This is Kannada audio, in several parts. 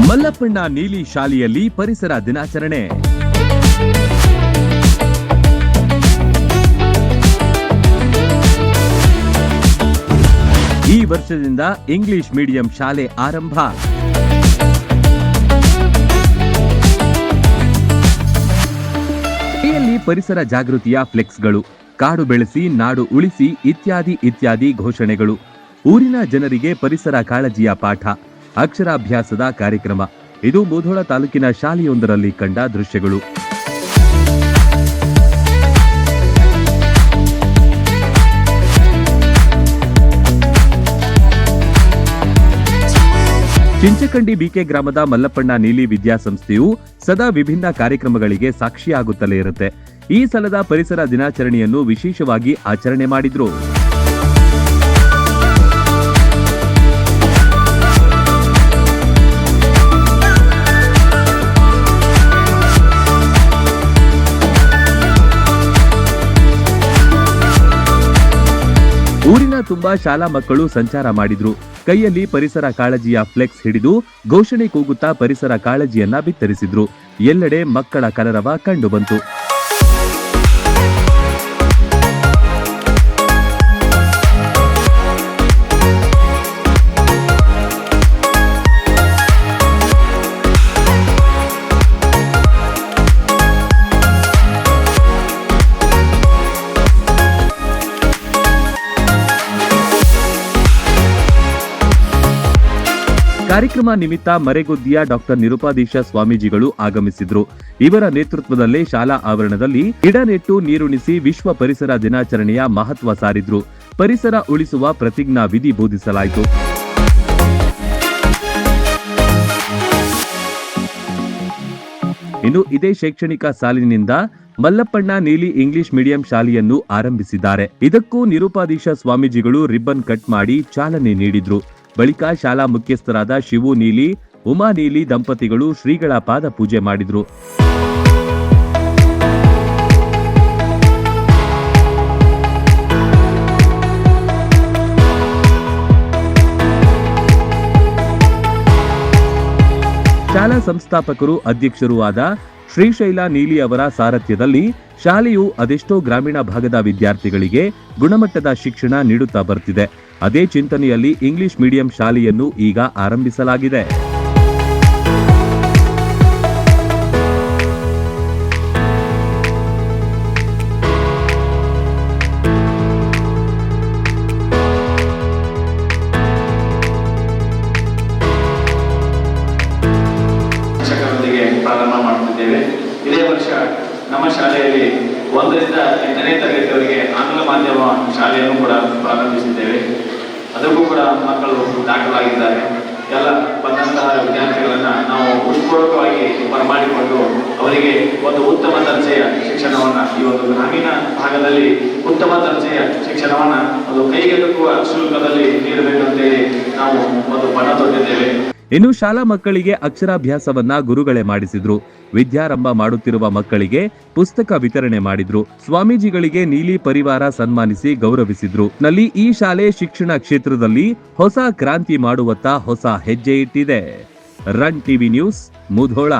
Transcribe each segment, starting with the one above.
ಮಲ್ಲಪ್ಪಣ್ಣ ನೀಲಿ ಶಾಲೆಯಲ್ಲಿ ಪರಿಸರ ದಿನಾಚರಣೆ. ಈ ವರ್ಷದಿಂದ ಇಂಗ್ಲಿಷ್ ಮೀಡಿಯಂ ಶಾಲೆ ಆರಂಭ. ಶಾಲೆಯಲ್ಲಿ ಪರಿಸರ ಜಾಗೃತಿಯ ಫ್ಲೆಕ್ಸ್ಗಳು, ಕಾಡು ಬೆಳೆಸಿ ನಾಡು ಉಳಿಸಿ ಇತ್ಯಾದಿ ಘೋಷಣೆಗಳು, ಊರಿನ ಜನರಿಗೆ ಪರಿಸರ ಕಾಳಜಿಯ ಪಾಠ, ಅಕ್ಷರಾಭ್ಯಾಸದ ಕಾರ್ಯಕ್ರಮ. ಇದು ಮುಧೋಳ ತಾಲೂಕಿನ ಶಾಲೆಯೊಂದರಲ್ಲಿ ಕಂಡ ದೃಶ್ಯಗಳು. ಚಿಂಚಕಂಡಿ ಬಿಕೆ ಗ್ರಾಮದ ಮಲ್ಲಪ್ಪಣ್ಣ ನೀಲಿ ವಿದ್ಯಾಸಂಸ್ಥೆಯು ಸದಾ ವಿಭಿನ್ನ ಕಾರ್ಯಕ್ರಮಗಳಿಗೆ ಸಾಕ್ಷಿಯಾಗುತ್ತಲೇ ಇರುತ್ತೆ. ಈ ಸಲದ ಪರಿಸರ ದಿನಾಚರಣೆಯನ್ನು ವಿಶೇಷವಾಗಿ ಆಚರಣೆ ಮಾಡಿದ್ರು. ಊರಿನ ತುಂಬಾ ಶಾಲಾ ಮಕ್ಕಳು ಸಂಚಾರ ಮಾಡಿದ್ರು. ಕೈಯಲ್ಲಿ ಪರಿಸರ ಕಾಳಜಿಯ ಫ್ಲೆಕ್ಸ್ ಹಿಡಿದು ಘೋಷಣೆ ಕೂಗುತ್ತಾ ಪರಿಸರ ಕಾಳಜಿಯನ್ನ ಬಿತ್ತರಿಸಿದ್ರು. ಎಲ್ಲೆಡೆ ಮಕ್ಕಳ ಕಲರವ ಕಂಡುಬಂತು. ಕಾರ್ಯಕ್ರಮ ನಿಮಿತ್ತ ಮರೆಗುದ್ದಿಯ ಡಾಕ್ಟರ್ ನಿರುಪಾದೀಶ ಸ್ವಾಮೀಜಿಗಳು ಆಗಮಿಸಿದ್ರು. ಇವರ ನೇತೃತ್ವದಲ್ಲೇ ಶಾಲಾ ಆವರಣದಲ್ಲಿ ಗಿಡ ನೆಟ್ಟು ನೀರುಣಿಸಿ ವಿಶ್ವ ಪರಿಸರ ದಿನಾಚರಣೆಯ ಮಹತ್ವ ಸಾರಿದ್ರು. ಪರಿಸರ ಉಳಿಸುವ ಪ್ರತಿಜ್ಞಾ ವಿಧಿ ಬೋಧಿಸಲಾಯಿತು. ಇನ್ನು ಇದೇ ಶೈಕ್ಷಣಿಕ ಸಾಲಿನಿಂದ ಮಲ್ಲಪ್ಪಣ್ಣ ನೀಲಿ ಇಂಗ್ಲಿಷ್ ಮೀಡಿಯಂ ಶಾಲೆಯನ್ನು ಆರಂಭಿಸಿದ್ದಾರೆ. ಇದಕ್ಕೂ ನಿರುಪಾದೀಶ ಸ್ವಾಮೀಜಿಗಳು ರಿಬ್ಬನ್ ಕಟ್ ಮಾಡಿ ಚಾಲನೆ ನೀಡಿದ್ರು. ಬಳಿಕ ಶಾಲಾ ಮುಖ್ಯಸ್ಥರಾದ ಶಿವು ನೀಲಿ, ಉಮಾ ನೀಲಿ ದಂಪತಿಗಳು ಶ್ರೀಗಳ ಪಾದ ಪೂಜೆ ಮಾಡಿದ್ರು. ಶಾಲಾ ಸಂಸ್ಥಾಪಕರು ಅಧ್ಯಕ್ಷರೂ ಆದ ಶ್ರೀಶೈಲ ನೀಲಿ ಅವರ ಸಾರಥ್ಯದಲ್ಲಿ ಶಾಲೆಯು ಅದೆಷ್ಟೋ ಗ್ರಾಮೀಣ ಭಾಗದ ವಿದ್ಯಾರ್ಥಿಗಳಿಗೆ ಗುಣಮಟ್ಟದ ಶಿಕ್ಷಣ ನೀಡುತ್ತಾ ಬರ್ತಿದೆ. ಅದೇ ಚಿಂತನೆಯಲ್ಲಿ ಇಂಗ್ಲಿಷ್ ಮೀಡಿಯಂ ಶಾಲೆಯನ್ನು ಈಗ ಆರಂಭಿಸಲಾಗಿದೆ. ಶಿಕ್ಷಕರೊಂದಿಗೆ ಪ್ರಾರಂಭ ಮಾಡುತ್ತಿದ್ದೇವೆ. ಇದೇ ವರ್ಷ ನಮ್ಮ ಶಾಲೆಯಲ್ಲಿ 1 ರಿಂದ 8ನೇ ತರಗತಿಯವರೆಗೆ ಆಂಗ್ಲ ಮಾಧ್ಯಮ ಶಾಲೆಯನ್ನು ಕೂಡ ಪ್ರಾರಂಭಿಸಿದ್ದೇವೆ. ಅದಕ್ಕೂ ಕೂಡ ಮಕ್ಕಳು ದಾಖಲಾಗಿದ್ದಾರೆ. ಎಲ್ಲ ಬಂದಂತಹ ವಿದ್ಯಾರ್ಥಿಗಳನ್ನ ನಾವು ಉತ್ಪೂರ್ವಕವಾಗಿ ಬರಮಾಡಿಕೊಂಡು ಅವರಿಗೆ ಒಂದು ಉತ್ತಮ ದರ್ಜೆಯ ಶಿಕ್ಷಣವನ್ನ, ಈ ಒಂದು ಗ್ರಾಮೀಣ ಭಾಗದಲ್ಲಿ ಉತ್ತಮ ದರ್ಜೆಯ ಶಿಕ್ಷಣವನ್ನ ಅದು ಕೈಗೆಟುಕುವ ಶುಲ್ಕದಲ್ಲಿ ನೀಡಬೇಕಂತೇಳಿ ನಾವು ಒಂದು ಪಣ ತೊಟ್ಟಿದ್ದೇವೆ. ಇನ್ನು ಶಾಲಾ ಮಕ್ಕಳಿಗೆ ಅಕ್ಷರಾಭ್ಯಾಸವನ್ನ ಗುರುಗಳೇ ಮಾಡಿಸಿದ್ರು. ವಿದ್ಯಾರಂಭ ಮಾಡುತ್ತಿರುವ ಮಕ್ಕಳಿಗೆ ಪುಸ್ತಕ ವಿತರಣೆ ಮಾಡಿದ್ರು. ಸ್ವಾಮೀಜಿಗಳಿಗೆ ನೀಲಿ ಪರಿವಾರ ಸನ್ಮಾನಿಸಿ ಗೌರವಿಸಿದ್ರು. ನಲ್ಲಿ ಈ ಶಾಲೆ ಶಿಕ್ಷಣ ಕ್ಷೇತ್ರದಲ್ಲಿ ಹೊಸ ಕ್ರಾಂತಿ ಮಾಡುವತ್ತ ಹೊಸ ಹೆಜ್ಜೆ ಇಟ್ಟಿದೆ. Run TV news, Mudhol.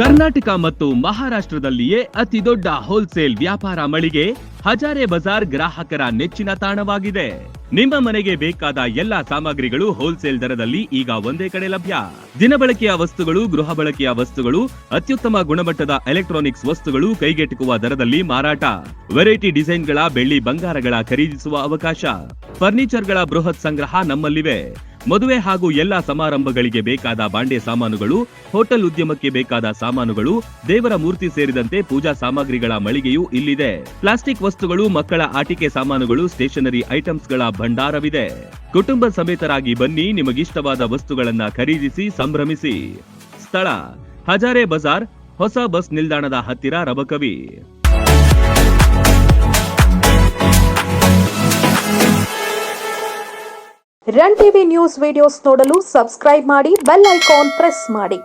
Karnataka ಮತ್ತು ಮಹಾರಾಷ್ಟ್ರದಲ್ಲಿಯೇ ಅತಿ ದೊಡ್ಡ ಹೋಲ್ಸೇಲ್ ವ್ಯಾಪಾರ ಮಳಿಗೆ ಹಜಾರೆ ಬಜಾರ್ ಗ್ರಾಹಕರ ನೆಚ್ಚಿನ ತಾಣವಾಗಿದೆ. ನಿಮ್ಮ ಮನೆಗೆ ಬೇಕಾದ ಎಲ್ಲಾ ಸಾಮಗ್ರಿಗಳು ಹೋಲ್ಸೇಲ್ ದರದಲ್ಲಿ ಈಗ ಒಂದೇ ಕಡೆ ಲಭ್ಯ. ದಿನಬಳಕೆಯ ವಸ್ತುಗಳು, ಗೃಹ ಬಳಕೆಯ ವಸ್ತುಗಳು, ಅತ್ಯುತ್ತಮ ಗುಣಮಟ್ಟದ ಎಲೆಕ್ಟ್ರಾನಿಕ್ಸ್ ವಸ್ತುಗಳು ಕೈಗೆಟುಕುವ ದರದಲ್ಲಿ ಮಾರಾಟ. ವೆರೈಟಿ ಡಿಸೈನ್ಗಳ ಬೆಳ್ಳಿ ಬಂಗಾರಗಳ ಖರೀದಿಸುವ ಅವಕಾಶ. ಫರ್ನಿಚರ್ಗಳ ಬೃಹತ್ ಸಂಗ್ರಹ ನಮ್ಮಲ್ಲಿವೆ. ಮದುವೆ ಹಾಗೂ ಎಲ್ಲಾ ಸಮಾರಂಭಗಳಿಗೆ ಬೇಕಾದ ಬಾಂಡೆ ಸಾಮಾನುಗಳು, ಹೋಟೆಲ್ ಉದ್ಯಮಕ್ಕೆ ಬೇಕಾದ ಸಾಮಾನುಗಳು, ದೇವರ ಮೂರ್ತಿ ಸೇರಿದಂತೆ ಪೂಜಾ ಸಾಮಗ್ರಿಗಳ ಮಳಿಗೆಯೂ ಇಲ್ಲಿದೆ. ಪ್ಲಾಸ್ಟಿಕ್ ವಸ್ತುಗಳು, ಮಕ್ಕಳ ಆಟಿಕೆ ಸಾಮಾನುಗಳು, ಸ್ಟೇಷನರಿ ಐಟಮ್ಸ್ಗಳ ಭಂಡಾರವಿದೆ. ಕುಟುಂಬ ಸಮೇತರಾಗಿ ಬನ್ನಿ, ನಿಮಗಿಷ್ಟವಾದ ವಸ್ತುಗಳನ್ನ ಖರೀದಿಸಿ ಸಂಭ್ರಮಿಸಿ. ಸ್ಥಳ ಹಜಾರೆ ಬಜಾರ್, ಹೊಸ ಬಸ್ ನಿಲ್ದಾಣದ ಹತ್ತಿರ, Rabakavi. Run TV news videos ನೋಡಲು ಸಬ್ಸ್ಕ್ರೈಬ್ ಮಾಡಿ, ಬೆಲ್ ಐಕಾನ್ ಪ್ರೆಸ್ ಮಾಡಿ.